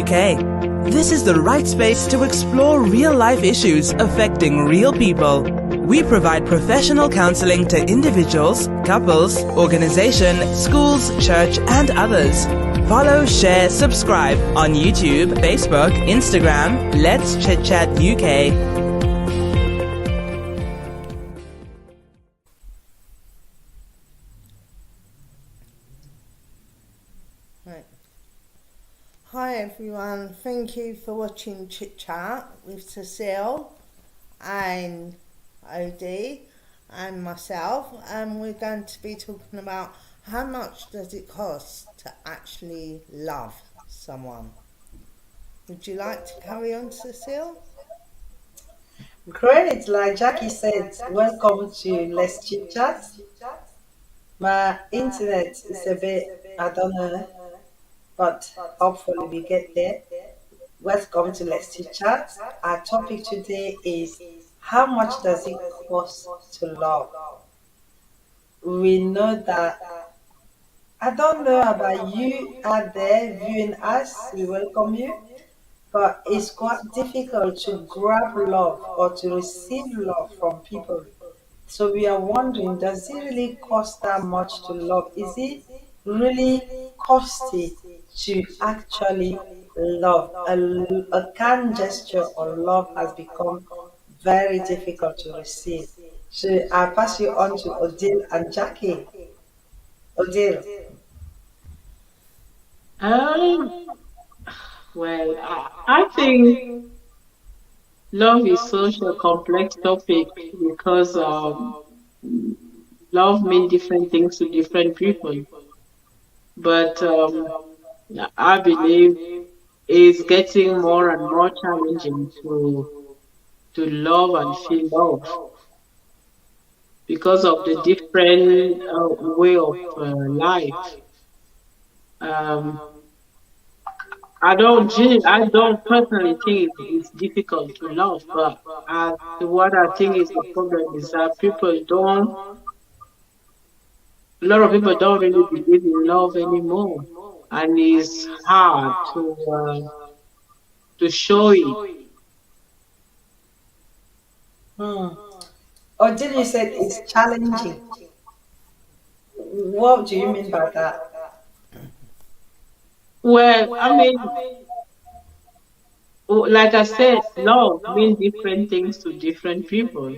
UK. This is the right space to explore real-life issues affecting real people. We provide professional counseling to individuals, couples, organization, schools, church, and others. Follow, share, subscribe on YouTube, Facebook, Instagram, Let's Chit Chat UK. Hi everyone, thank you for watching Chit Chat with Cecile and Odie and myself, and we're going to be talking about how much does it cost to actually love someone. Would you like to carry on, Cecile? Great, like Jackie said, welcome to Let's Chit Chat. My internet is a bit, I don't know, but hopefully we get there. Welcome to Let's Chit Chat. Our topic today is how much does it cost to love? We know that, I don't know about you out there viewing us, we welcome you, but it's quite difficult to grab love or to receive love from people. So we are wondering, does it really cost that much to love? Is it really costly to actually love? A kind gesture or love has become very difficult to receive. So I pass you on to Odile and Jackie. Odile. Um, I think love is such a complex topic because love means different things to different people. But I believe it's getting more and more challenging to love and feel love because of the different way of life. Um, I don't personally think it's difficult to love, but what I think is the problem is that a lot of people don't really believe in love anymore, and it's hard to show it. Hmm. Odile, you said it's challenging. What do you mean by that? Well, I mean, like I said, love means different things to different people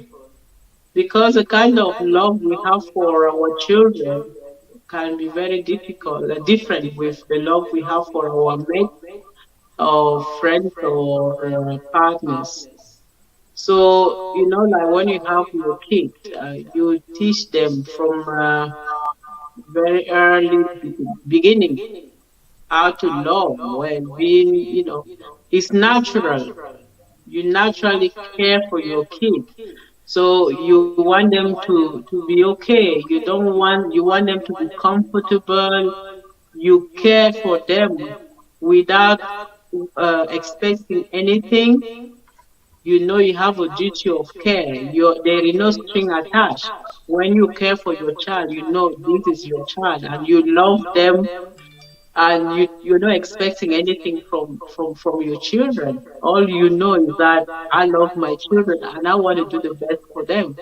because the kind of love we have for our children can be very difficult, different with the love we have for our mates or friends or partners. So, like when you have your kids, you teach them from very early beginning how to love well being, it's natural. You naturally care for your kid. So you want them to be okay. You want them to be comfortable. You care for them without expecting anything. You have a duty of care. There is no string attached. When you care for your child, you know this is your child and you love them, and you're not expecting anything from your children. All you know is that I love my children and I want to do the best for them.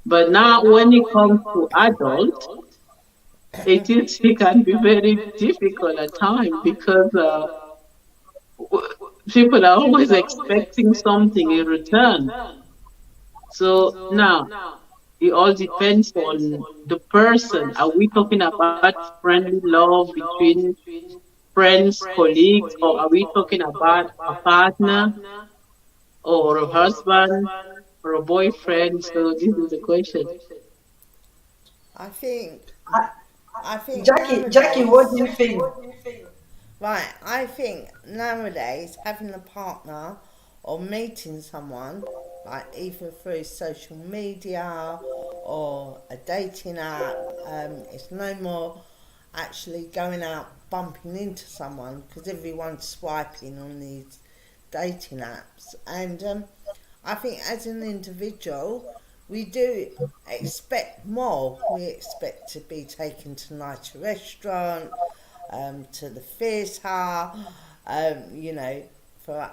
But now when it comes to adults, it can be very difficult at times because w- people are always expecting something in return. So now it all depends on the person. Are we talking about friendly love between friends, colleagues, or are we talking about a partner or a husband or a boyfriend? So this is the question. I think, Uh, I think Jackie, what do nowadays, you think? right, I think nowadays having a partner or meeting someone, like either through social media or a dating app, it's no more actually going out bumping into someone because everyone's swiping on these dating apps. And I think as an individual, we do expect more. We expect to be taken to a nice restaurant, to the theatre, You know, for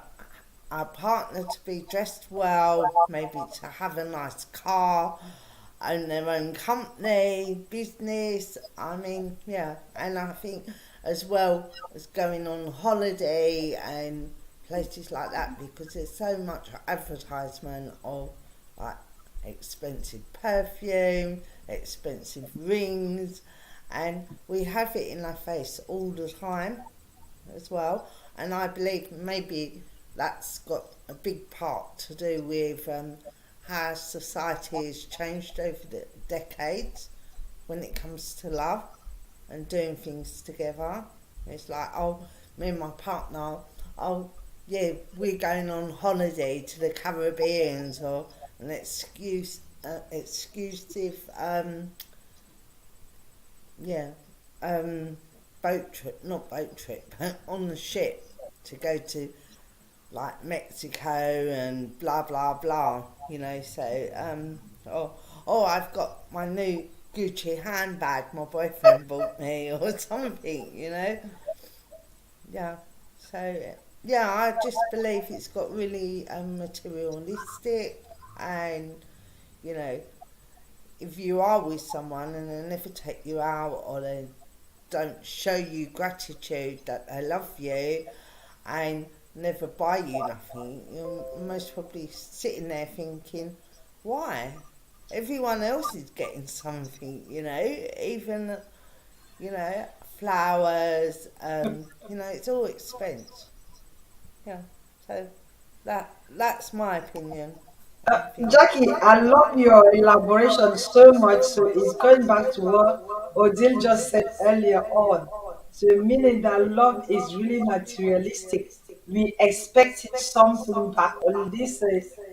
our partner to be dressed well, maybe to have a nice car, own their own company, business. I mean, yeah, and I think as well as going on holiday and places like that, because there's so much advertisement of like expensive perfume, expensive rings, and we have it in our face all the time as well. And I believe maybe that's got a big part to do with how society has changed over the decades when it comes to love and doing things together. It's like, oh, me and my partner, oh, yeah, we're going on holiday to the Caribbean, or an exclusive, yeah, boat trip, not boat trip, but on the ship to go to like Mexico and blah blah blah, you know. So I've got my new Gucci handbag my boyfriend bought me or something, you know. Yeah. So yeah, I just believe it's got really materialistic, and you know, if you are with someone and they never take you out, or they don't show you gratitude that they love you and never buy you nothing, you're most probably sitting there thinking, why? Everyone else is getting something, you know, even, you know, flowers, you know, it's all expense. Yeah, so that's my opinion, I think. Jackie, I love your elaboration so much. So it's going back to what Odile just said earlier on. So meaning that love is really materialistic. We expect something back. On this,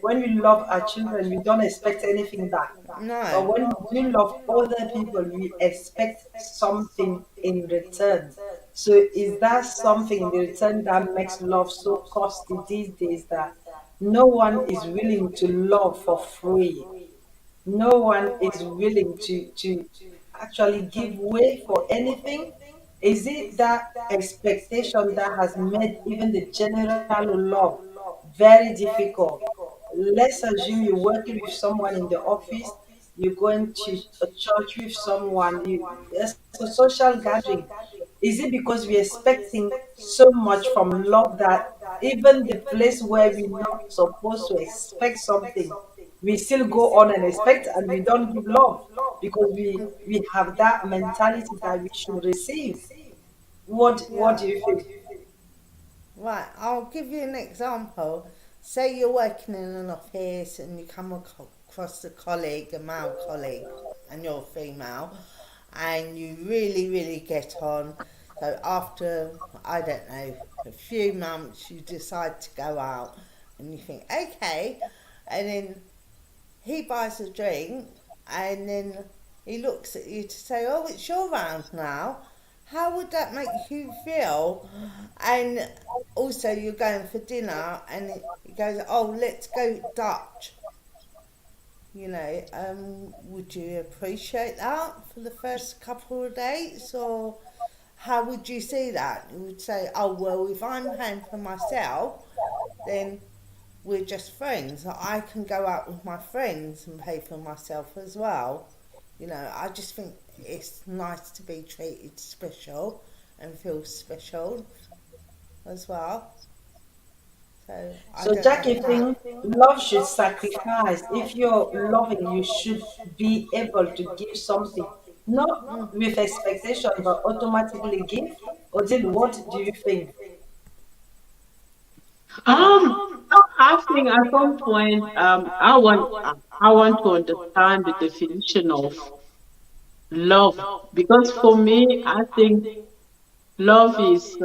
when we love our children, we don't expect anything back. But No. when we do love other people, we expect something in return. So is that something in return that makes love so costly these days that no one is willing to love for free? No one is willing to actually give way for anything. Is it that expectation that has made even the general love very difficult? Let's assume you're working with someone in the office, you're going to a church with someone, it's a social gathering. Is it because we're expecting so much from love that even the place where we're not supposed to expect something, we still go on and expect and we don't give love because we have that mentality that we should receive? What do you think? Right, I'll give you an example. Say you're working in an office and you come across a colleague, a male colleague, and you're female, and you really, really get on. So after, I don't know, a few months, you decide to go out, and you think, okay, and then he buys a drink, and then he looks at you to say, oh, it's your round now. How would that make you feel? And also, you're going for dinner, and he goes, oh, let's go Dutch. You know, would you appreciate that for the first couple of dates, or how would you see that? You would say, oh, well, if I'm paying for myself, then we're just friends. I can go out with my friends and pay for myself as well. You know, I just think it's nice to be treated special and feel special as well. So I So don't know Jackie if that. think love should sacrifice. If you're loving, you should be able to give something, not with expectation, but automatically give. Odile, what do you think? I think at some point, I want to understand the definition of love, because for me, I think love is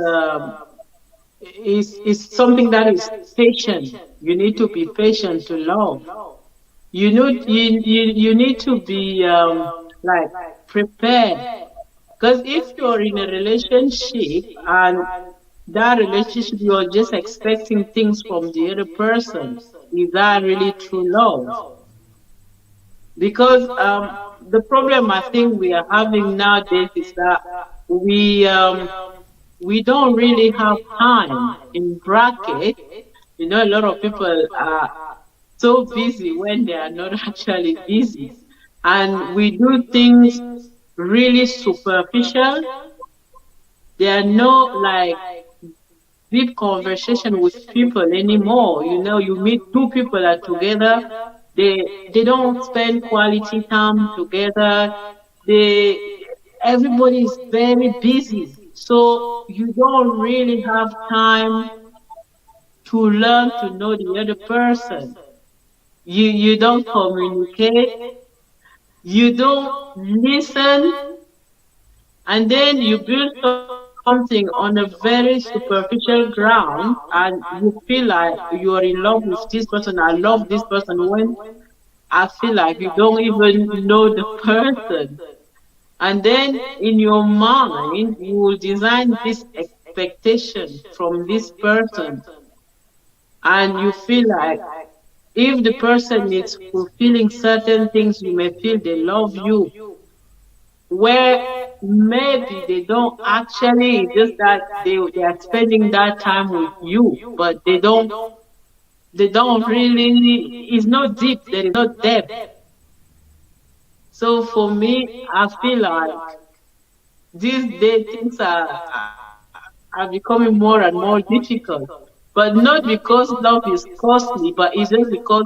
something that is patient. You need to be patient to love. You need to be like prepared, because if you're in a relationship and that relationship you're just expecting things from the other person, is that really true love? Because the problem I think we are having nowadays is that we we don't really have time in bracket. A lot of people are so busy when they are not actually busy. And we do things really superficial. There are no like deep conversation with people anymore. You meet two people are together, they don't spend quality time together. They Everybody is very busy. So you don't really have time to learn to know the other person. You don't communicate, you don't listen, and then you build something on a very superficial ground and you feel like you're in love with this person. I love this person when I feel like you don't even know the person. And then in your mind, you will design this expectation from this person. And you feel like if the person is fulfilling certain things, you may feel they love you. Where maybe they don't actually, it's just that they are spending that time with you, but they don't really, it's not deep, there is no depth. So for me, I feel like these days things are becoming more and more difficult. But not because love is costly, but it's just because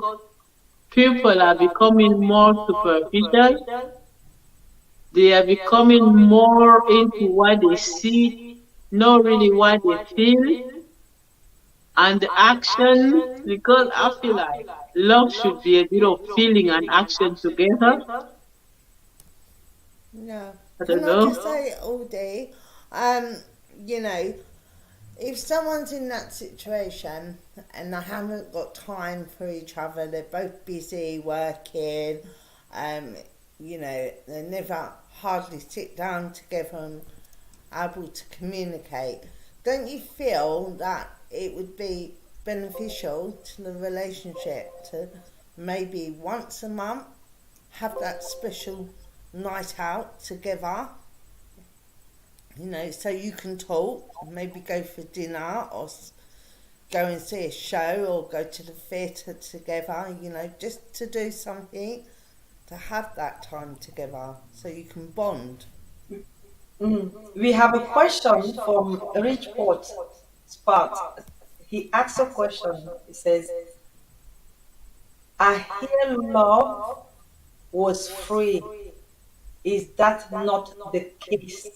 people are becoming more superficial. They are becoming more into what they see, not really what they feel, and the action. Because I feel like love should be a bit of feeling and action together. No. I Can don't I know. just say, all day, um, you know, if someone's in that situation and they haven't got time for each other, they're both busy working, um, they never hardly sit down together and able to communicate. Don't you feel that it would be beneficial to the relationship to maybe once a month have that special night out together? So you can talk, maybe go for dinner or go and see a show or go to the theatre together, just to do something to have that time together so you can bond. We have a question from Richport Spot. He asks a question. He says, I hear love was free. Is that not the case?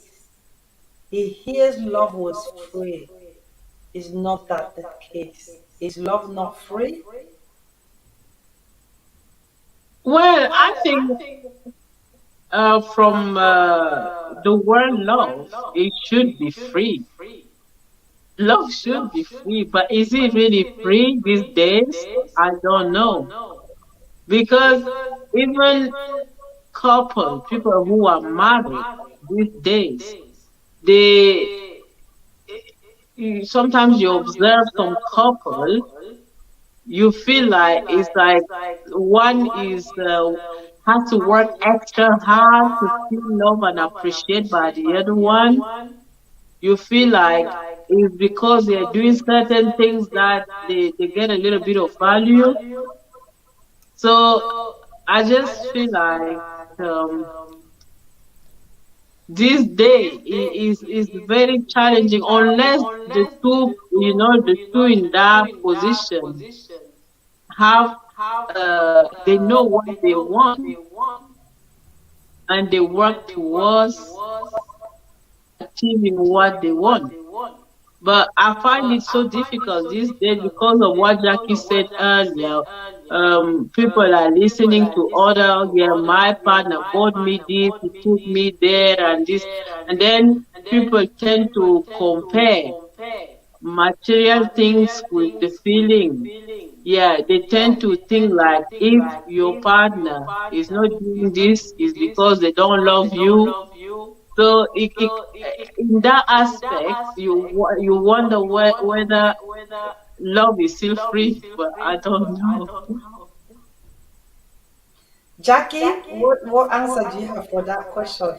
He hears love was free. Is not that the case? Is love not free? Well, I think from the word love, it should be free. Love should be free, but is it really free these days? I don't know. Because even people who are married these days, they sometimes you observe some couple, you feel like it's like one is has to work extra hard to feel love and appreciate by the other one. You feel like it's because they're doing certain things that they get a little bit of value. So I just feel like um, this day is very challenging unless the two in that position have they know what they want and they work towards achieving what they want. But I find it so difficult these days because of what Jackie said earlier. People are listening to other, yeah, my partner bought me this, he took me there, and this, and then people tend to compare material things with the feeling. Yeah, they tend to think like if your partner is not doing this, is because they don't love you. So in that aspect, you wonder whether love is still free, but I don't know. Jackie, what answer do you have for that question?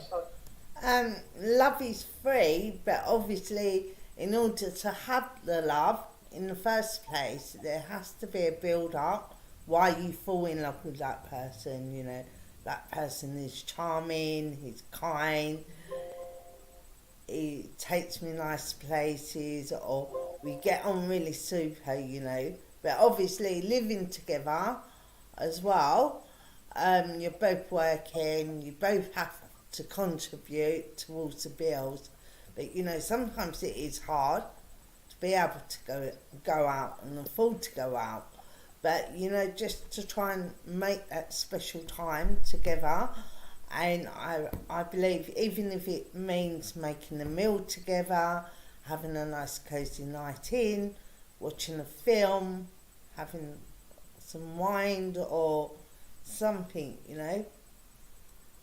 Love is free, but obviously, in order to have the love in the first place, there has to be a build up why you fall in love with that person. You know, that person is charming, he's kind, he takes me nice places, or we get on really super, you know. But obviously, living together as well, you're both working, you both have to contribute towards the bills. But you know, sometimes it is hard to be able to go out and afford to go out. But you know, just to try and make that special time together. And I believe even if it means making a meal together, having a nice cozy night in, watching a film, having some wine or something, you know.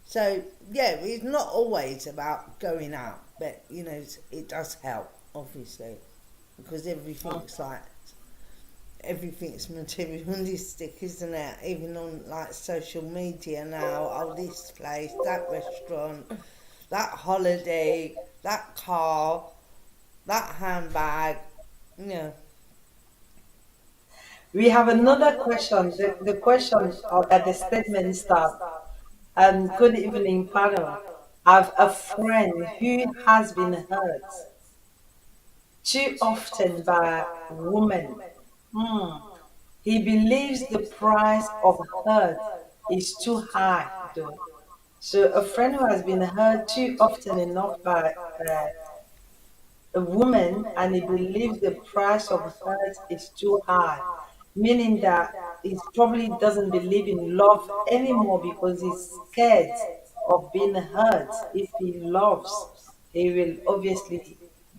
So yeah, it's not always about going out, but you know, it does help, obviously, because everything's materialistic, isn't it? Even on like social media now, oh, this place, that restaurant, that holiday, that car, that handbag, you know. We have another question. The question or that the statement starts. Good evening, panel. I've a friend who has been hurt too often by women. Hmm. He believes the price of hurt is too high, though. So, a friend who has been hurt too often enough by a woman and he believes the price of hurt is too high, meaning that he probably doesn't believe in love anymore because he's scared of being hurt. If he loves, he will obviously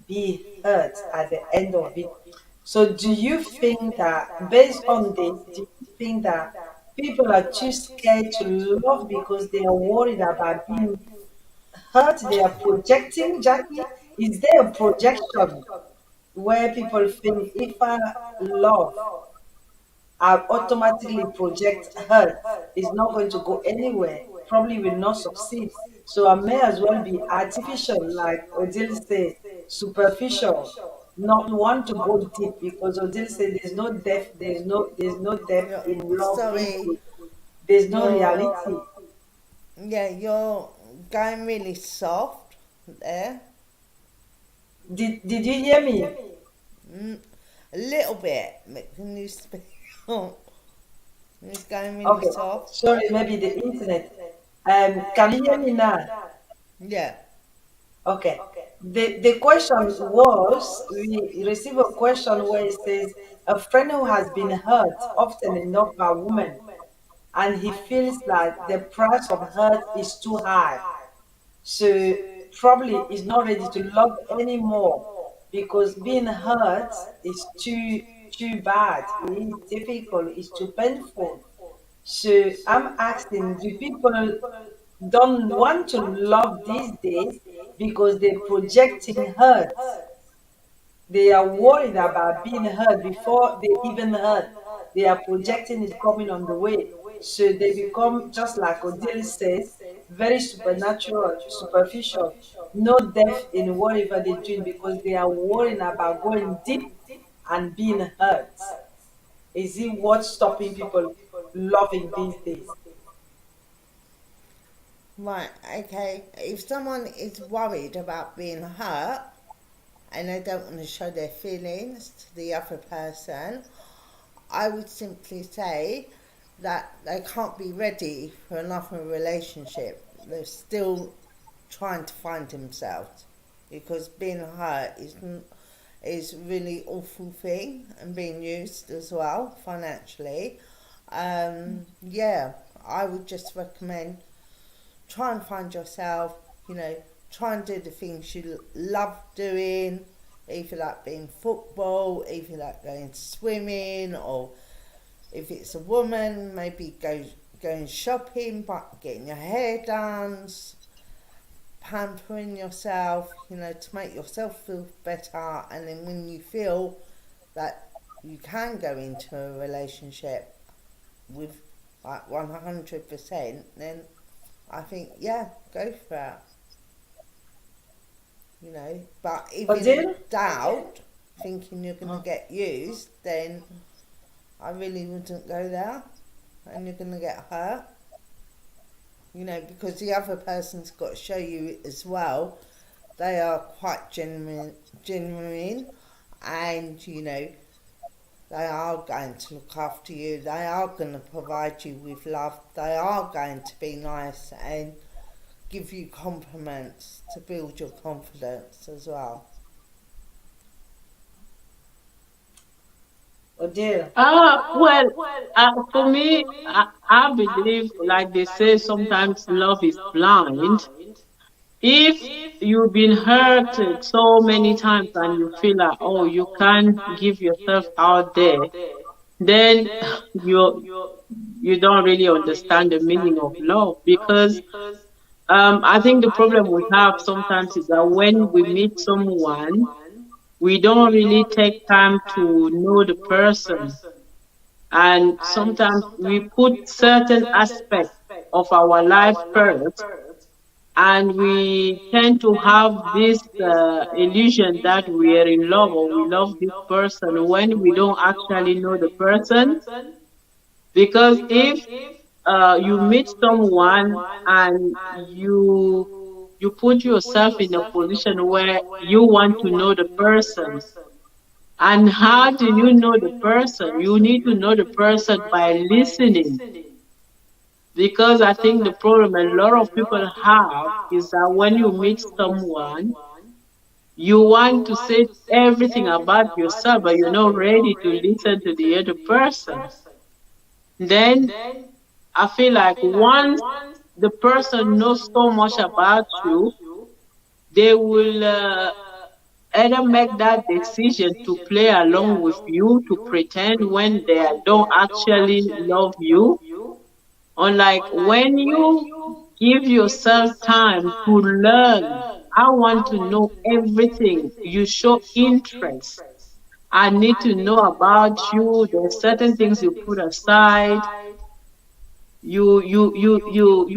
be hurt at the end of it. So, do you think that based on this, do you think that people are too scared to love because they are worried about being hurt? They are projecting, Jackie? Is there a projection where people think if I love, I automatically project hurt? Is not going to go anywhere, probably will not succeed. So I may as well be artificial, like Odile said, superficial, not want to go deep because Odile said there's no depth in love Sorry, into there's no you're reality. yeah, you're going really soft there. Did you hear me? Mm, a little bit, but can you speak up? It's going really Okay, soft. sorry, maybe the internet. Can you hear me now? Yeah. Okay. The question was we received a question where it says a friend who has been hurt often enough by a woman and he feels like the price of hurt is too high. So probably is not ready to love anymore because being hurt is too bad. It is difficult, it's too painful. So I'm asking, do people don't want to love these days because they're projecting hurt? They are worried about being hurt before they even hurt. They are projecting is coming on the way. So they become, just like Odile says, very supernatural, superficial, no depth in whatever they're doing because they are worrying about going deep and being hurt. Is it what's stopping people loving these days? Right, okay. If someone is worried about being hurt and they don't want to show their feelings to the other person, I would simply say that they can't be ready for another relationship. They're still trying to find themselves because being hurt is really awful thing and being used as well financially. Yeah, I would just recommend try and find yourself, you know, try and do the things you love doing, either like being football, either like going swimming, or if it's a woman, maybe going shopping, but getting your hair done, pampering yourself, you know, to make yourself feel better. And then when you feel that you can go into a relationship with like 100%, then I think, yeah, go for it. you know. But if in Odile? doubt, thinking you're going to get used, then I really wouldn't go there, and you're going to get hurt, you know, because the other person's got to show you as well they are quite genuine, and you know they are going to look after you. They are going to provide you with love. They are going to be nice and give you compliments to build your confidence as well. Odile? Well, for me, I believe, like they say, sometimes love is blind. If you've been hurt so many times and you feel like, oh, you can't give yourself out there, then you you don't really understand the meaning of love. Because I think the problem we have sometimes is that when we meet someone, we don't really take time to know the person, and sometimes we put certain aspects of our life first, and we tend to have this illusion that we are in love or we love this person when we don't actually know the person. Because if you meet someone and you put yourself in a position where you want to know the person, and how do you know the person? You need to know the person by listening. Because I think the problem a lot of people have is that when you meet someone, you want to say everything about yourself, but you're not ready to listen to the other person. Then I feel like once the person knows so much about you, they will either make that decision to play along with you to pretend when they don't actually love you. Unlike when you give yourself time to learn, I want to know everything. You show interest. I need to know about you. There's certain things you put aside. You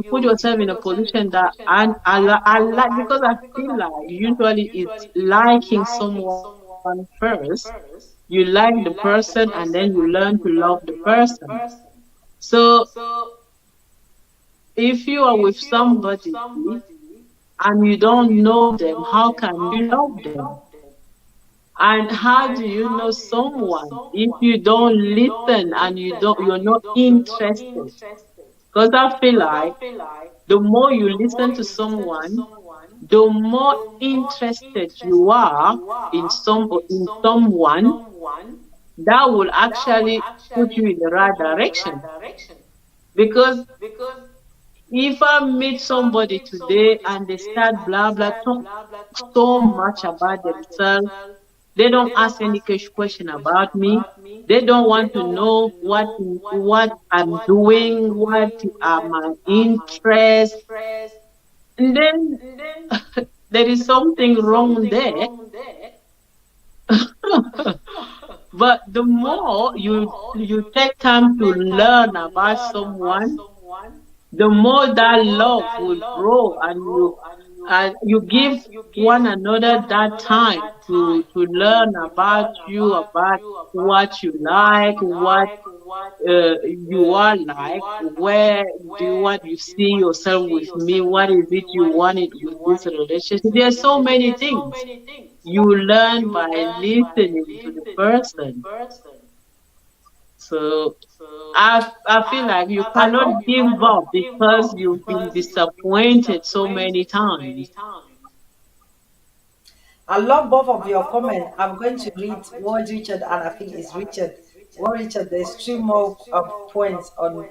put yourself in a position that I like, because I feel like usually it's liking someone first. You like the person and then you learn to love the person. So if you are with somebody and you don't know them, how can you love them? And how do you know someone if you don't listen and you're not interested? Because I feel like the more you listen to someone, the more interested you are in someone, that will actually put you in the right direction. Because if I meet somebody today and they start blah blah talk so much about themselves, they don't ask any question about me. They don't want to know what I'm doing, what are my interests, and then there is something wrong there. But the more you take time to learn about someone, the more that love will grow, and you give one another that time to learn about you, about what you like, what you are like, where do you want you see yourself with me, what is it you wanted with this relationship. There are so many things you learn by listening to the person. So I feel like you I cannot love give up because you've been disappointed so many times. I love both of your comments. I'm going to read what Richard, and I think it's Richard. What Richard? There's two more points on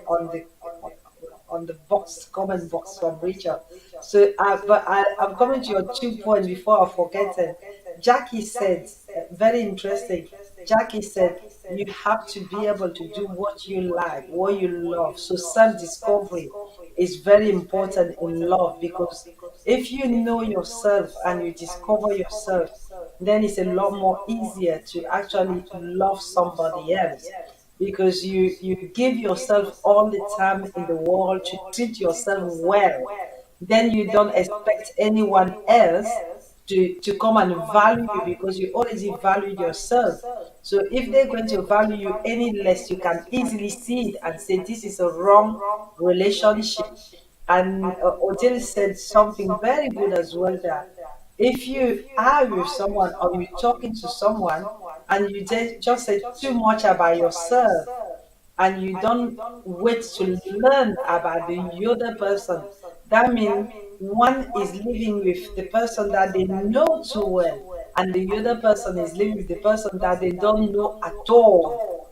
the box comment box from Richard. So, I'm coming to your 2 points before I forget it. Jackie said, very interesting. Jackie said, you have to be able to do what you like, what you love. So self discovery is very important in love, because if you know yourself and you discover yourself, then it's a lot more easier to actually love somebody else, because you give yourself all the time in the world to treat yourself well. Then you don't expect anyone else to come and value you because you already valued yourself. So if they're going to value you any less, you can easily see it and say this is a wrong relationship. And Odile said something very good as well, that if you are with someone or you're talking to someone and you just say too much about yourself and you don't wait to learn about the other person, that means one is living with the person that they know too well, and the other person is living with the person that they don't know at all.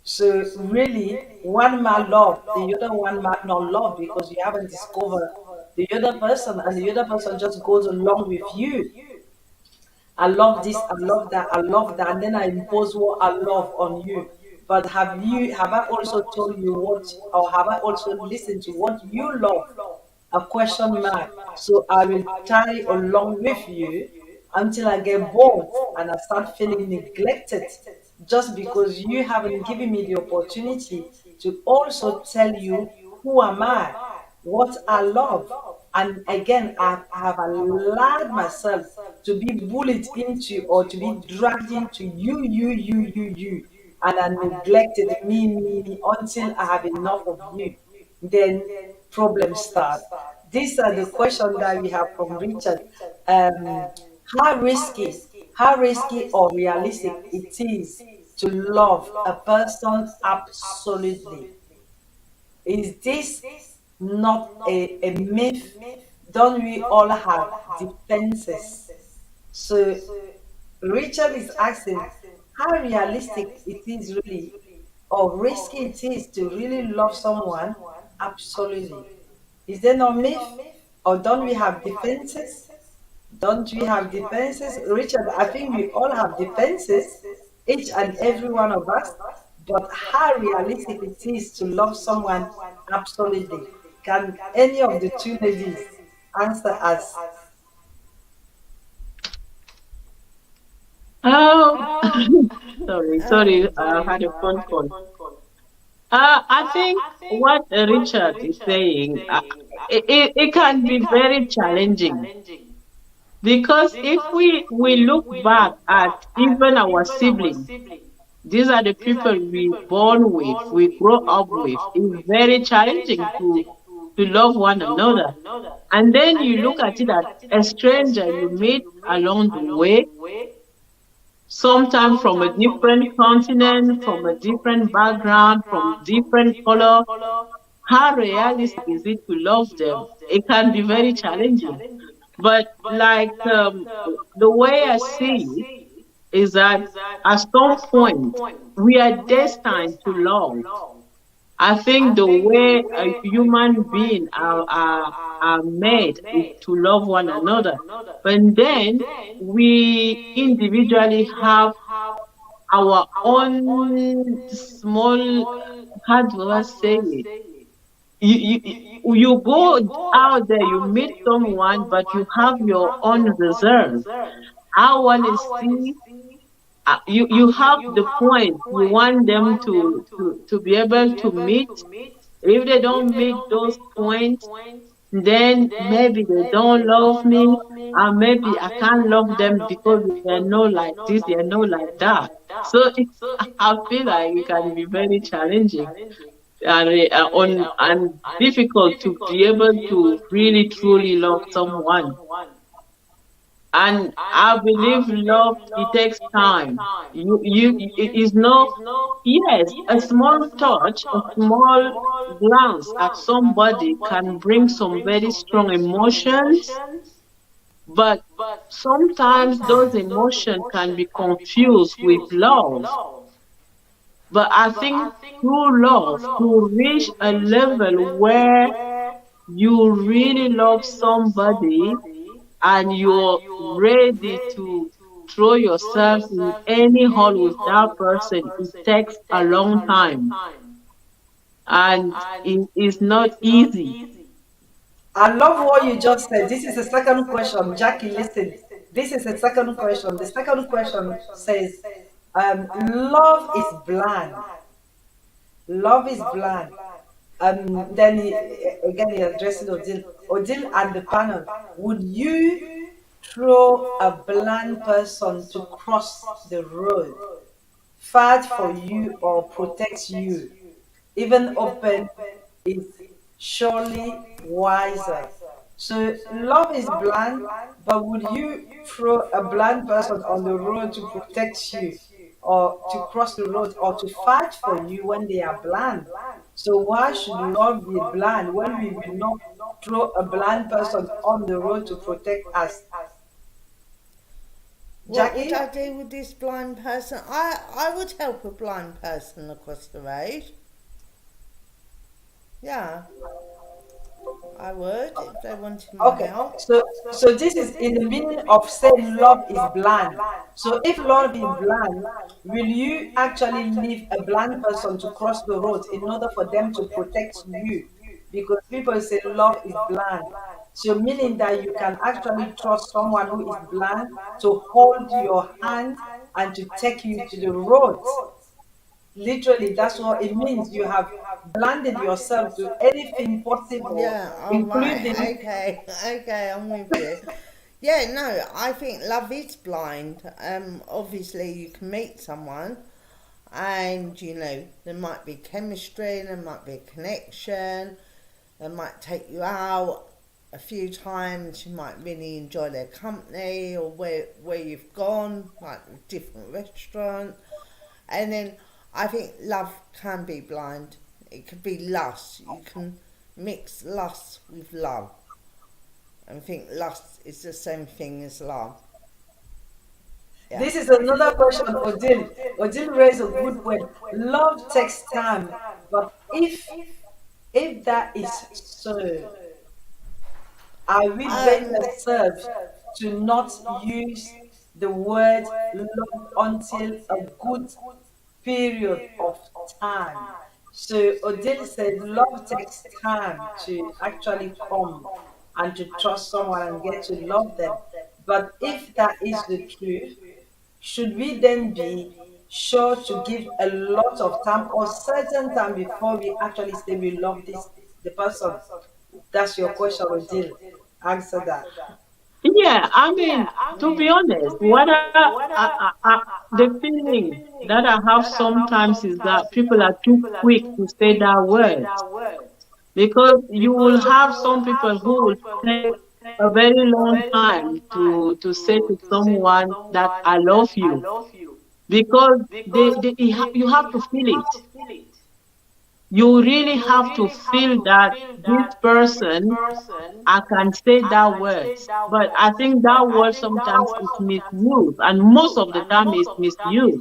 So really, one might love, the other one might not love because you haven't discovered the other person, and the other person just goes along with you. I love this, I love that, I love that, and then I impose what I love on you. But have I also told you what, or have I also listened to what you love? A question mark. So I will tie along with you until I get bored and I start feeling neglected just because you haven't given me the opportunity to also tell you who am I, what I love. And again, I have allowed myself to be bullied into or to be dragged into you. And I neglected me until I have enough of you. Then problems start. These are the questions that we have from Richard. Um, how risky, how risky or realistic it is to love a person absolutely? Is this not a myth? Don't we all have defenses? So Richard is asking how realistic it is really, or risky it is to really love someone absolutely. Is there no myth? Or don't we have defenses? Don't we have defenses? Richard, I think we all have defenses, each and every one of us. But how realistic it is to love someone absolutely? Can any of the two ladies answer us? Um, sorry, I had a phone call. I think what Richard is saying, it can be very challenging because if we look back at even our siblings, these are the people we born with, we grow up with. It's very challenging to love one another. And then you look at it as a stranger you meet along the way, sometimes from a different continent, from a different background, from different color. How realistic is it to love them? It can be very challenging. But like the way I see it is that at some point we are destined to love. I think the way a human being are made is to love one another. But then we individually have our own small, how do I say it? You go out there, you meet someone, but you have your own reserve. I want to see you have the point you want them to be able to meet. If they don't meet those points, then maybe they don't love me, or maybe I can't love them because they're not like this, they're not like that. So I feel like it can be very challenging and difficult to be able to really truly love someone. And I believe love, it takes time. It is no, yes, a small touch, a small glance at somebody can bring some very strong emotions, but sometimes those emotions can be confused with love. But I think true love, to reach a level where you really love somebody and you're ready to throw yourself in any hole with that person, it takes a long time and it is not easy. I love what you just said. This is the second question. Jackie, listen. This is the second question. The second question says, love is blind. Love is blind. Then he, again he addresses Odile. Odile and the panel. Would you throw a blind person to cross the road, fight for you or protect you, even open is surely wiser. So love is blind, but would you throw a blind person on the road to protect you or to cross the road or to fight for you when they are blind? So why should love be blind when we will not throw a blind person on the road to protect us? What would Jackie? I do with this blind person? I would help a blind person across the road. Yeah, I would if they wanted my Okay, help. so this is in the meaning of saying love is blind. So if love is blind, will you actually leave a blind person to cross the road in order for them to protect you? Because people say love is blind. So meaning that you can actually trust someone who is blind to hold your hand and to take you to the road. Literally, that's what it means. You have blinded yourself to anything possible, Yeah, all right, including. okay, okay, I'm with you. Yeah, no, I think love is blind. Obviously, you can meet someone, and there might be chemistry, there might be a connection, they might take you out a few times, you might really enjoy their company or where you've gone, like a different restaurant. And then I think love can be blind. It could be lust. You can mix lust with love. And think lust is the same thing as love. Yeah. This is another question, Odile. Odile raised a good point. Love takes time, but if that is so, are we better served to not use the word love until a good period of time? So Odile said love takes time to actually come and to trust someone and get to love them. But if that is the truth, should we then be sure to give a lot of time or certain time before we actually say we love the person? That's your question, Odile. Answer that. Yeah, I mean, to be honest, the feeling that I have sometimes is that people are too quick to say that word, because you will have some people who will take a very long time to say to someone that I love you, because you have to feel it. You really have to feel that this person, I can say that words. But I think that word sometimes is misused, and most of the time is misused.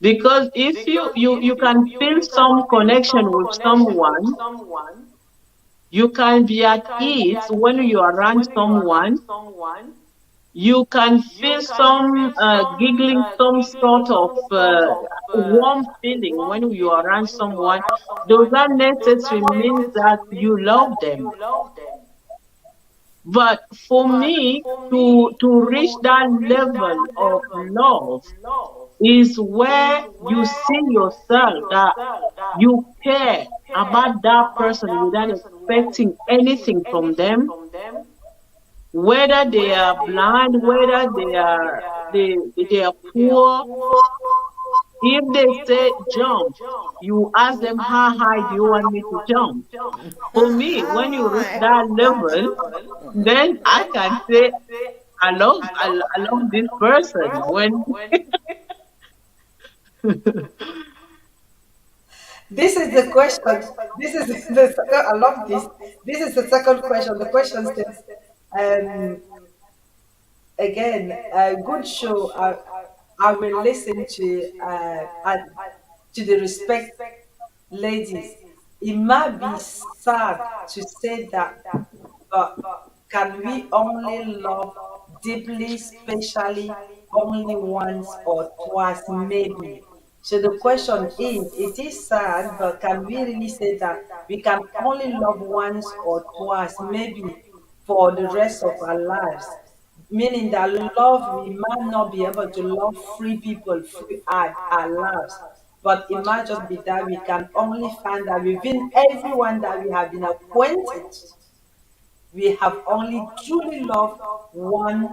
Because if you can feel some connection with someone, you can be at ease when you are around someone. You can feel some giggling, some sort of warm feeling when you are around someone. Does that necessarily mean that you love them? But for me, to reach that level of love is where you see yourself that you care about that person without expecting anything from them, whether they are blind, whether they are poor. If they say jump, you ask them how high do you want me to jump. For me, when you reach that level, then I can say I love this person. When This is the question. This is the second. I love this. This is the second question. The question says, um, again, a good show. I will listen to the respect ladies. It might be sad to say that, but can we only love deeply, specially, only once or twice, maybe? So the question is, it is sad, but can we really say that we can only love once or twice, maybe for the rest of our lives? Meaning that love, we might not be able to love free people free our lives, but it might just be that we can only find that within everyone that we have been acquainted, we have only truly loved one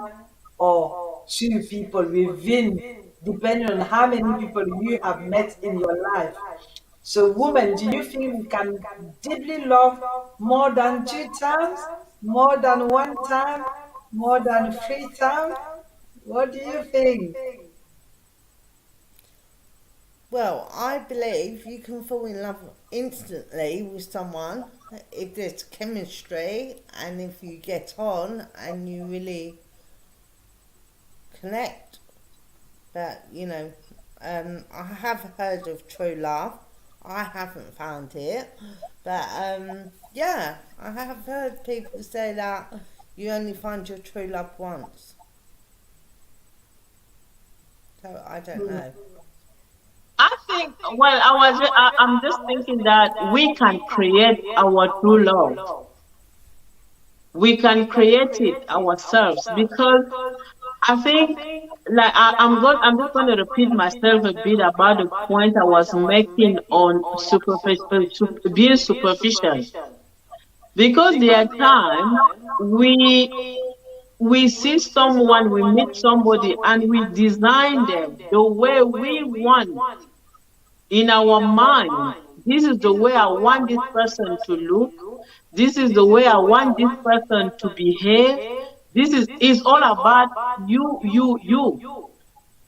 or two people within, depending on how many people you have met in your life. So, women, do you think we can deeply love more than two times, more than one time, more than three times? What do you think? Well, I believe you can fall in love instantly with someone if there's chemistry and if you get on and you really connect. But, I have heard of true love. I haven't found it. But, yeah, I have heard people say that you only find your true love once. So, I don't Hmm. know. I think, well, I'm just thinking that we can create our true love. We can create it ourselves because I think, like, I'm just going to repeat myself a bit about the point I was making on being superficial. Because there are times we see someone, we meet somebody, and we design them the way we want in our mind. This is the way I want this person to look. This is the way I want this person to behave. This is all about you.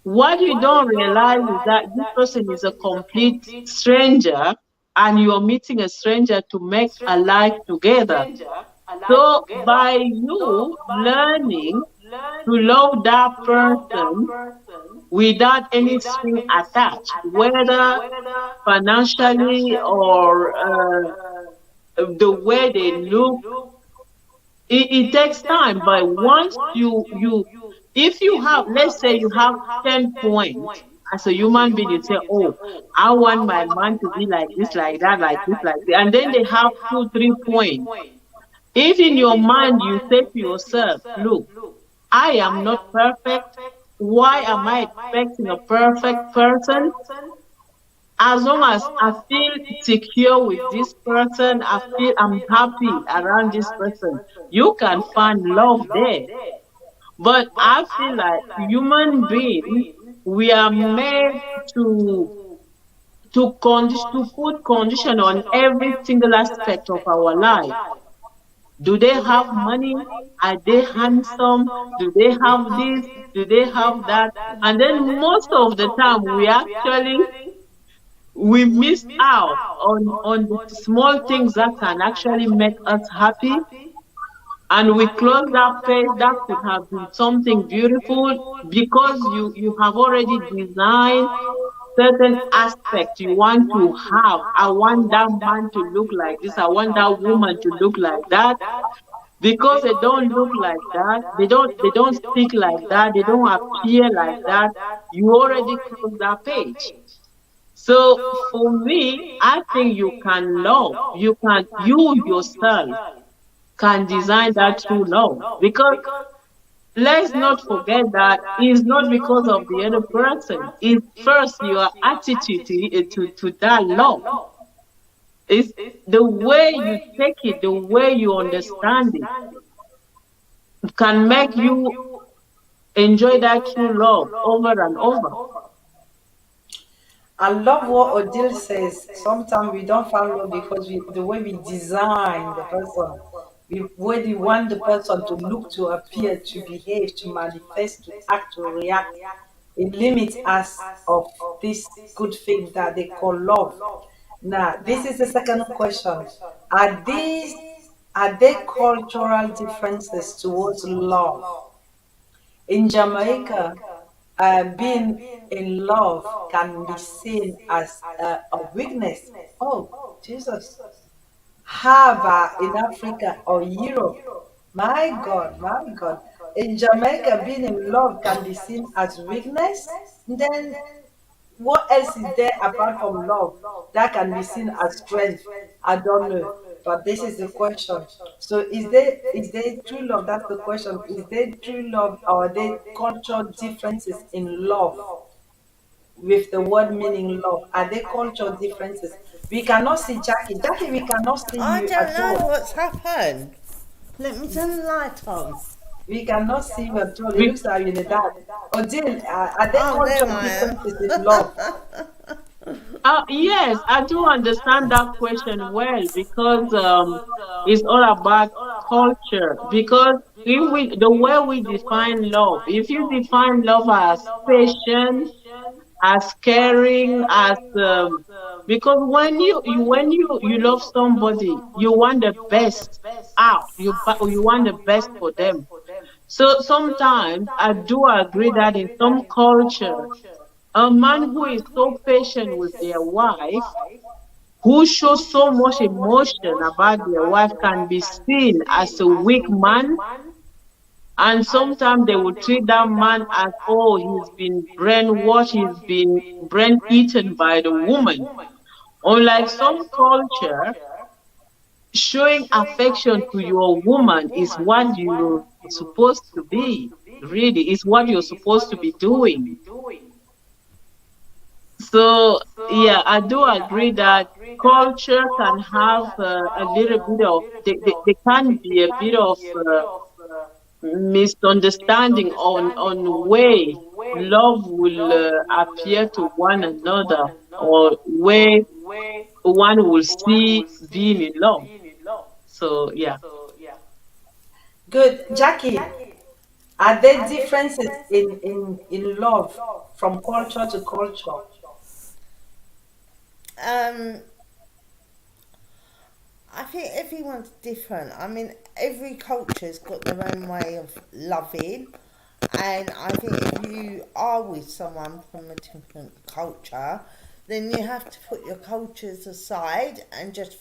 What you don't realize is that this person is a complete stranger and you're meeting a stranger to make a life together. So by you learning to love that person without any string attached, whether financially or the way they look, it takes time. But once if you have, let's say you have 10 points as a human being, you say, oh, I want my man to be like this, like that, like this, like that. And then they have two, 3 points. If in your mind you say to yourself, look, I am not perfect. Why am I expecting a perfect person? As long as I feel secure with this person, I feel I'm happy around this person, you can find love there. But I feel like human beings, we are made to to put condition on every single aspect of our life. Do they have money? Are they handsome? Do they have this? Do they have that? And then most of the time we miss out on the small things that can actually make us happy, and we close that page that could have been something beautiful because you have already designed certain aspects you want to have. I want that man to look like this, I want that woman to look like that. Because they don't look like that, they don't speak like that, they don't appear like that, you already close that page. So for me, I think you can love. You yourself can design that true love. Because let's not forget that it's not because of the other person. It's first your attitude to that love. It's the way you take it, the way you understand it can make you enjoy that true love over and over. I love what Odile says. Sometimes we don't find love because the way we design the person, we way we want the person to look, to appear, to behave, to manifest, to act, to react. It limits us of this good thing that they call love. Now, this is the second question. Are there cultural differences towards love? In Jamaica, being in love can be seen as a weakness. Oh, Jesus. How about in Africa or Europe? My God, my God. In Jamaica, being in love can be seen as weakness. Then what else is there apart from love that can be seen as strength? I don't know. But this is the question. So is there true love? That's the question. Is there true love or are there cultural differences in love with the word meaning love? Are there cultural differences? We cannot see Jackie. Jackie, we cannot see I you don't at know all. what's happened. Let me turn the light on. We cannot see him at all. It Be- looks like you're in the dark. Odile, are there Oh, there cultural I differences in love? am. yes, I do understand that question well because it's all about culture. Because if we, the way we define love, if you define love as patient, as caring, as because when you love somebody, you want the best out. You want the best for them. So sometimes I do agree that in some culture, a man who is so patient with their wife, who shows so much emotion about their wife, can be seen as a weak man. And sometimes they will treat that man as, oh, he's been brainwashed, he's been brain eaten by the woman. Unlike some culture, showing affection to your woman is what you're supposed to be. Really, is what you're supposed to be doing. So, yeah, I do agree that culture can have a little bit of, they can be a bit of misunderstanding on way love will appear to one another, or way one will see being in love. So, yeah. Good. Jackie, are there differences in love from culture to culture? um, I think everyone's different. I mean, every culture's got their own way of loving, and I think if you are with someone from a different culture, then you have to put your cultures aside and just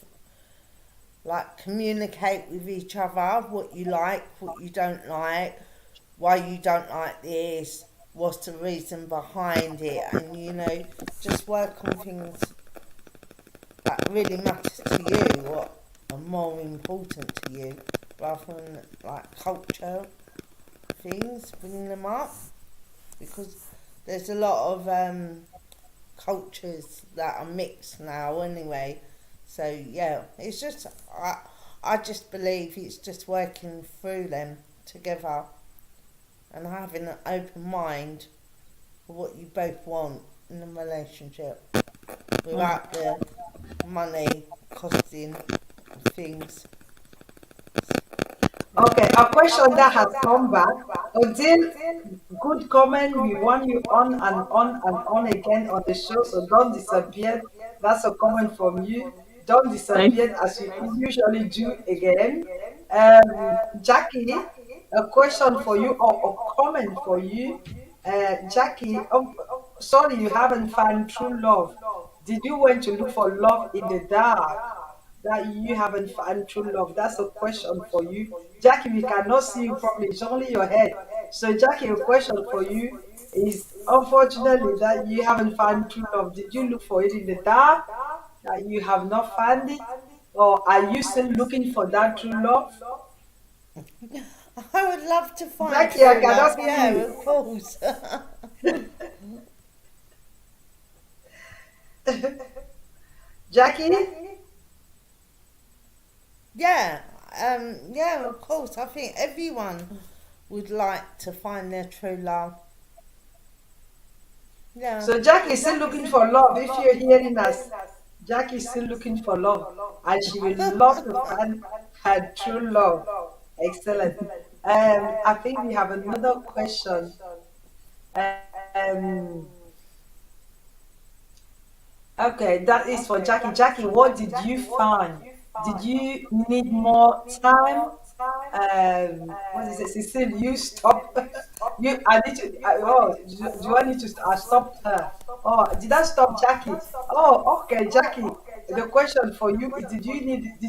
like communicate with each other what you like, what you don't like, why you don't like this, what's the reason behind it, and just work on things that really matters to you, what are more important to you, rather than like culture things, bringing them up, because there's a lot of cultures that are mixed now anyway. So yeah, it's just I just believe it's just working through them together and having an open mind for what you both want in a relationship Mm. without the money costing things. Okay, a question that has come back. Odile, good comment. We want you on and on and on again on the show, so don't disappear. That's a comment from you. Don't Thank disappear as you usually do again. Jackie, a question for you or a comment for you. Jackie, sorry you haven't found true love. Did you want to look for love in the dark? That you haven't found true love? That's a question for you. Jackie, we cannot see you properly, it's only your head. So, Jackie, a question for you is, unfortunately, that you haven't found true love. Did you look for it in the dark? That you have not found it? Or are you still looking for that true love? I would love to find Jackie, I true cannot love, see yeah, you. of course. Jackie? Yeah, yeah, of course. I think everyone would like to find their true love. Yeah. So Jackie is still looking for love. If you're hearing us, Jackie is still looking for love, and she will love to find her true love. Excellent. I think we have another question. Um, okay, that is for Jackie. Jackie, what did you find? Did you need more time? What is it? Cecile, you stop. You, I need to. Oh, do I need to? I stopped her. Oh, did I stop Jackie? Oh, okay, Jackie. The question for you is: Did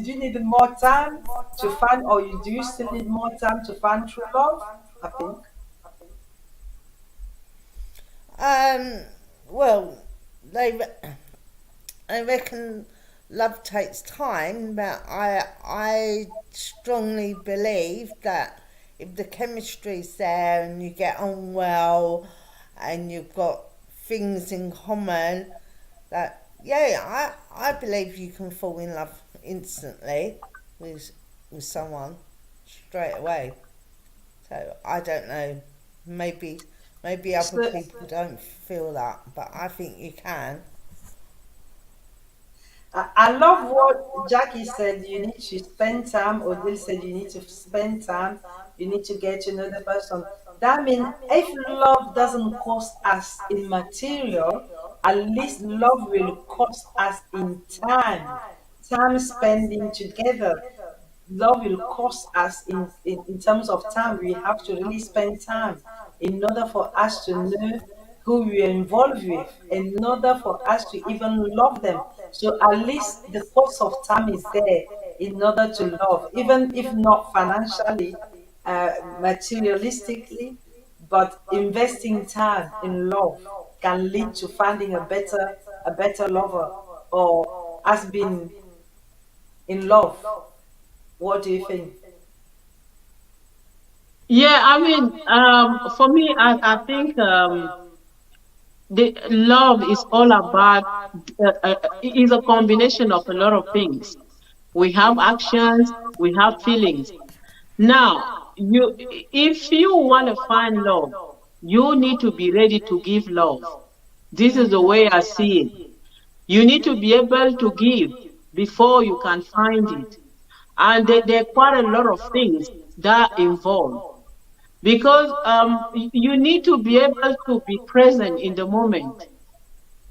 you need more time to find, or do you still need more time to find true love? I think. Um. Well, they. I reckon love takes time, but I strongly believe that if the chemistry's there and you get on well and you've got things in common, that yeah, I believe you can fall in love instantly with with someone straight away. So I don't know. Maybe maybe other So people don't feel that, but I think you can. I love what Jackie said. You need to spend time. Odile said you need to spend time. You need to get to know the person. That means if love doesn't cost us in material, at least love will cost us in time. Time spending together. Love will cost us in terms of time. We have to really spend time in order for us to know who we are involved with, in order for us to even love them. So at least the cost of time is there in order to love, even if not financially, materialistically, but investing time in love can lead to finding a better lover or has been in love. What do you think? Yeah, I mean, for me, I think the love is all about is a combination of a lot of things. We have actions, we have feelings. Now, if you want to find love, you need to be ready to give love. This is the way I see it. You need to be able to give before you can find it. And there are quite a lot of things that involve because you need to be able to be present in the moment.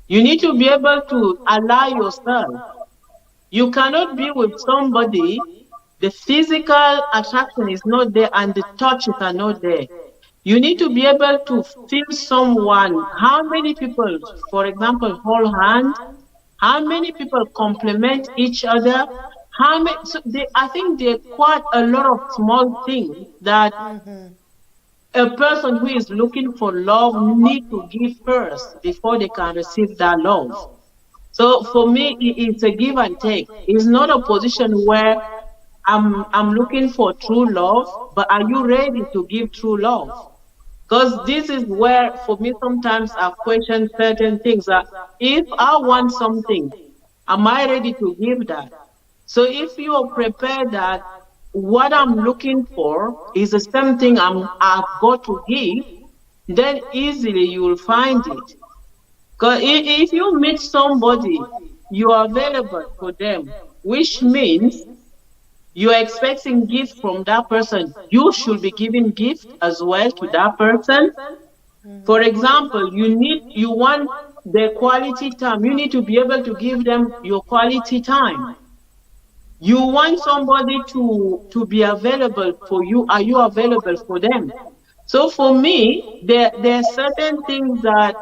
You need to be able to allow yourself. You cannot be with somebody, the physical attraction is not there and the touches are not there. You need to be able to feel someone. How many people, for example, hold hands? How many people complement each other? How many? I think there are quite a lot of small things that a person who is looking for love need to give first before they can receive that love. So for me, it's a give and take. It's not a position where I'm looking for true love, but are you ready to give true love? Because this is where, for me, sometimes I question certain things. That if I want something, am I ready to give that? So if you are prepared that what I'm looking for is the same thing I've got to give, then easily you will find it. Because if you meet somebody, you are available for them, which means you are expecting gift from that person. You should be giving gift as well to that person. For example, you want their quality time. You need to be able to give them your quality time. You want somebody to be available for you. Are you available for them? So for me, there are certain things that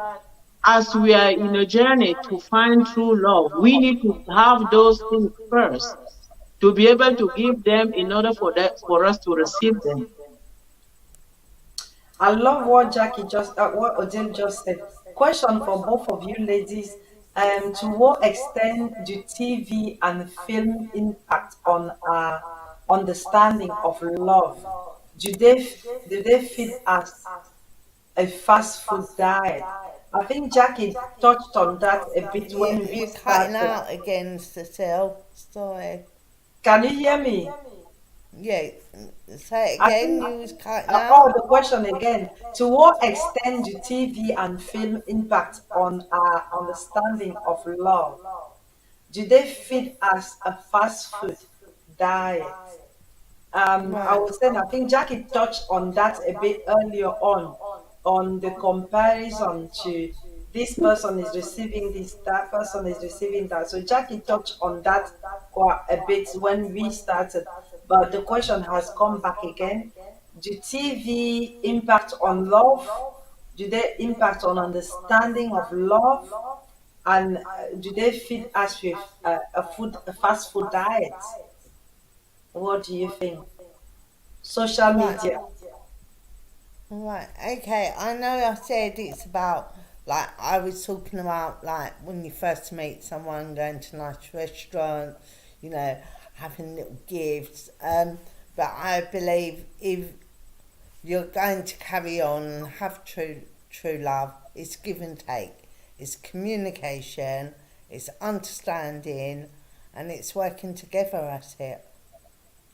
as we are in a journey to find true love, we need to have those things first to be able to give them in order for us to receive them. I love what what Odile just said. Question for both of you ladies. To what extent do TV and film impact on our understanding of love? Do they feed us a fast food diet? I think Jackie touched on that a bit when we You're cutting started. out again, Cecile. Sorry. Can you hear me? Yeah, say it I again. think, You was cutting the out. question again. To what extent do TV and film impact on our understanding of love? Do they feed us a fast food diet? I Right. was saying, I think Jackie touched on that a bit earlier on the comparison to this person is receiving this, that person is receiving that. So Jackie touched on that quite a bit when we started, but the question has come back again. Do TV impact on love? Do they impact on understanding of love? And do they feed us with a fast food diet? What do you think? Social Right. media. Right, okay. I know I said it's about, like, I was talking about, like, when you first meet someone, going to a nice restaurant, you know, having little gifts. But I believe if you're going to carry on and have true love, it's give and take. It's communication, it's understanding, and it's working together at it.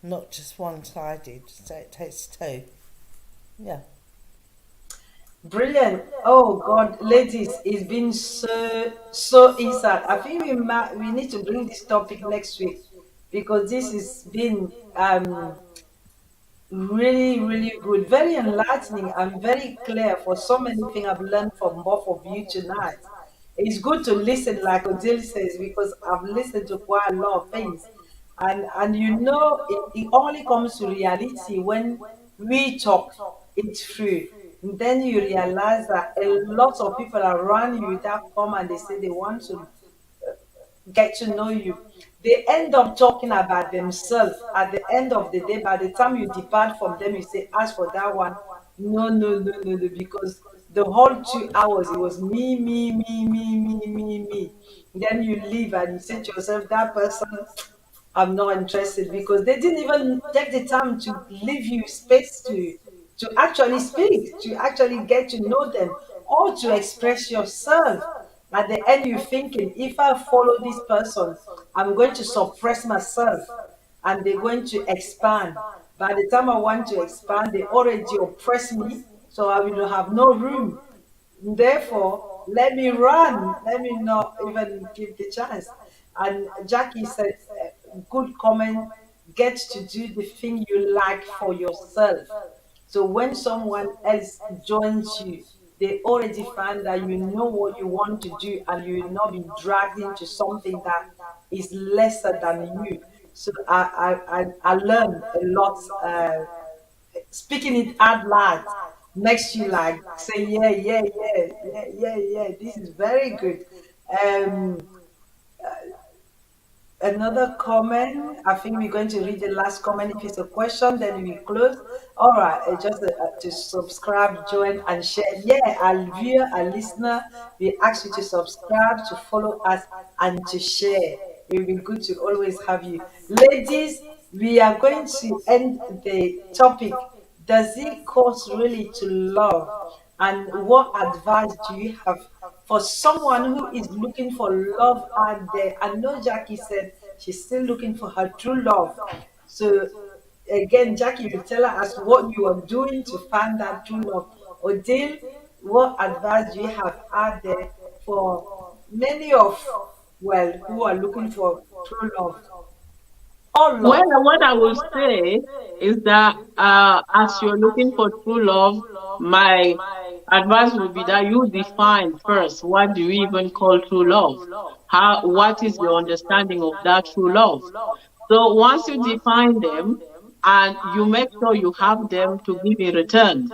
Not just one sided. So it takes two. Yeah. Brilliant. Oh God, ladies, it's been so inside. I think we need to bring this topic next week because this has been really good, very enlightening and very clear for so many things I've learned from both of you tonight. It's good to listen, like Odile says, because I've listened to quite a lot of things. And it only comes to reality when we talk it through. And then you realize that a lot of people around you that come and they say they want to get to know you. They end up talking about themselves at the end of the day. By the time you depart from them, you say, "Ask for that one." No, because the whole 2 hours it was me. Then you leave and you say to yourself, "That person, I'm not interested," because they didn't even take the time to leave you space to actually speak, to actually get to know them, or to express yourself. At the end, you're thinking, if I follow this person, I'm going to suppress myself and they're going to expand. By the time I want to expand, they already oppress me, so I will have no room. Therefore, let me run. Let me not even give the chance. And Jackie said, good comment, get to do the thing you like for yourself. So when someone else joins you, they already find that you know what you want to do and you will not be dragged into something that is lesser than you. So I learned a lot. Speaking it out loud makes you like say, yeah. This is very good. Um, Another comment. I think we're going to read the last comment. If it's a question, then we close. All right, just to subscribe, join, and share. Yeah, our viewer, our listener, we ask you to subscribe, to follow us, and to share. It will be good to always have you. Ladies, we are going to end the topic. Does it cost really to love? And what advice do you have for someone who is looking for love out there? I know Jackie said she's still looking for her true love. So again, Jackie, you tell us what you are doing to find that true love. Odile, what advice do you have out there for many of, well, who are looking for true love or Well, love? what I will say is that as you're looking for true love, my advice would be that you define first what do you even call true love? What is your understanding of that true love? So once you define them and you make sure you have them to give in return,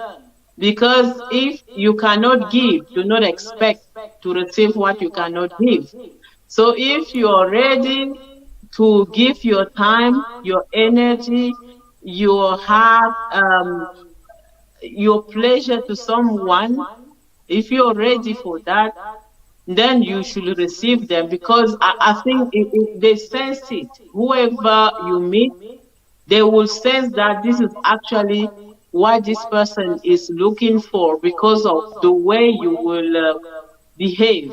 because if you cannot give, do not expect to receive what you cannot give. So if you are ready to give your time, your energy, your heart, your pleasure to someone, if you're ready for that, then you should receive them because I think they sense it. Whoever you meet, they will sense that this is actually what this person is looking for because of the way you will behave.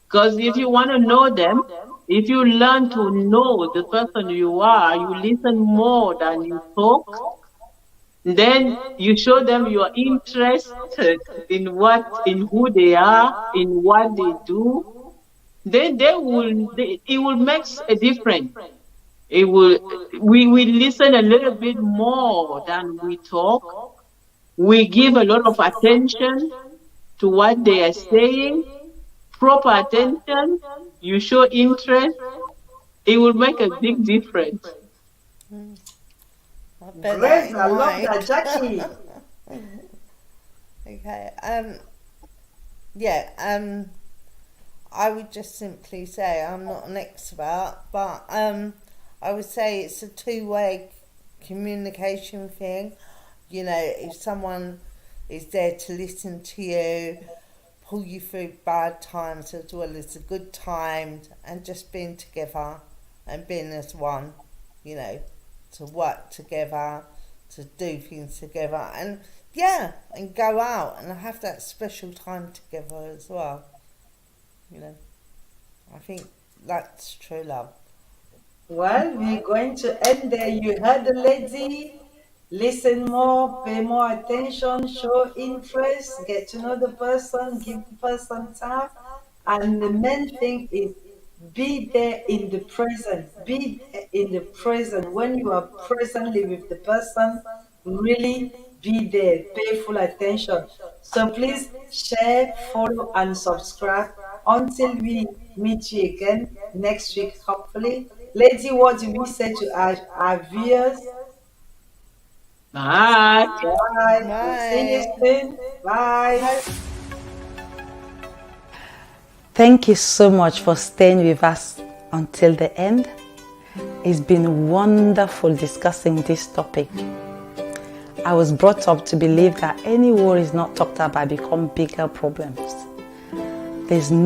Because if you want to know them, if you learn to know the person you are, you listen more than you talk, then you show them your interest in who they are, in what they do, then it will make a difference. It will, we listen a little bit more than we talk. We give a lot of attention to what they are saying, proper attention. You show interest. It will make a big difference. I bear that Great, in I love mind. that, Jackie. Okay. Yeah. I would just simply say I'm not an expert, but I would say it's a two-way communication thing. You know, if someone is there to listen to you, pull you through bad times as well as the good times, and just being together and being as one, you know, to work together, to do things together, and yeah, and go out and have that special time together as well. You know, I think that's true love. Well, we're going to end there. You heard the lady. listen more, pay more attention, show interest, get to know the person, give the person time. And the main thing is be there in the present. Be there in the present. When you are presently with the person, really be there. Pay full attention. So please share, follow, and subscribe until we meet you again next week, hopefully. Lady, what do we say to our viewers? Bye. Bye. We'll see you Bye. soon. Bye. Thank you so much for staying with us until the end. It's been wonderful discussing this topic. I was brought up to believe that any worries not talked about become bigger problems. There's no